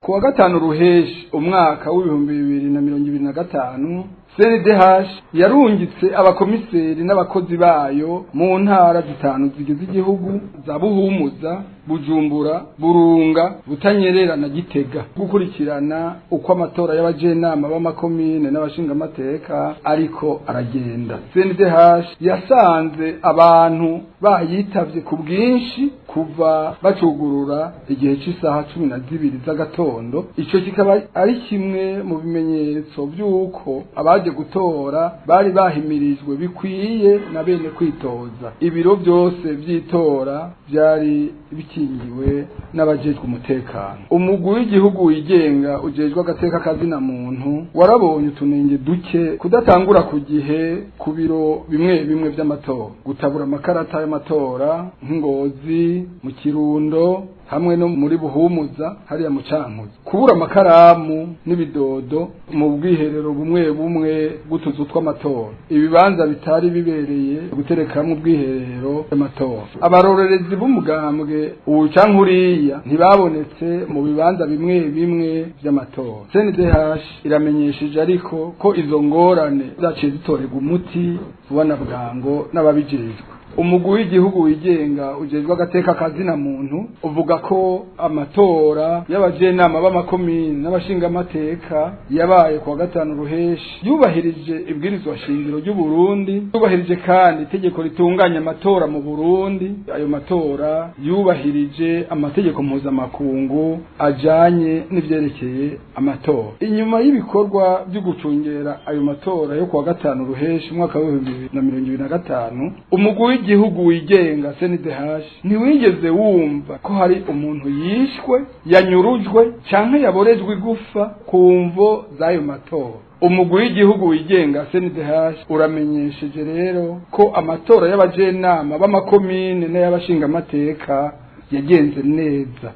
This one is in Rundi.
Kuwa gatanu ruheshi umwaka w'ibihumbi 2025 CNDH yarungitse abakomiseri n'abakozi bayo mu ntara zitanu zigize igihugu za Buhumuza, Bujumbura, Burunga, Butanyerera na Gitega gukurikirana uko amatora y'abajenama b'amakomine n'abashinga amateka ariko aragenda. CNDH yasanze abantu bayitavye ku bwinshi kuva bacugurura igihe c'isaha 12 z'agatondo. Ico kikaba ari kimwe mu bimenyetso by'uko abaje gutora bari bahimirijwe bikwiye na bene kwitoza. Ibiro byose vy'itora byari bikingiwe n'abajejwe umutekano. Umugwi w'igihugu wigenga ujejwe agateka kazina muntu warabonye utunenge duke, kudatangura ku gihe ku biro bimwe bimwe vy'amatora, gutabura amakarata y'amatora nk'Ingozi, mu Kirundo hamwe no muri Buhumuza hariya mu Cankuzo, kubura amakaramu n'ibidodo mu bwiherero bumwe bumwe gutuzu tw'amatora, ibibanza bitari bibereye guterekamwe ubwiherero y'amatora. Abarorerezi b'umugambwe ubucankuriya ntibabonetse mu bibanza bimwe bimwe vy'amatora. CNDH iramenyesheje ariko ko izo ngorane zaciye zitorerwa umuti vuba na bwango n'ababijejwe. Umugwi w'igihugu wigenga ujejwe agateka kazina muntu uvuga ko amatora y'abajenama b'amakomine n'abashinga amateka yabaye kuwa gatanu ruheshi yubahirije ibwirizwa shingiro ry'u Burundi, yubahirije kandi itegeko ritunganya amatora mu Burundi. Ayo matora yubahirije amategeko mpuzamakungu ajanye n'ivyerekeye amatora. Inyuma y'ibikorwa byo gucungera ayo matora yo kuwa gatanu ruheshi umwaka wa 2025, umugwi igihugu wigenga CNDH ntiwigeze wumva ko hari umuntu yishwe, yanyurujwe canke yaborejwe igufa ku mvo z'ayo matora. Umugwi w'igihugu wigenga CNDH uramenyesheje rero ko amatora y'abajenama b'amakomine n'ay'abashinga amateka yagenze neza.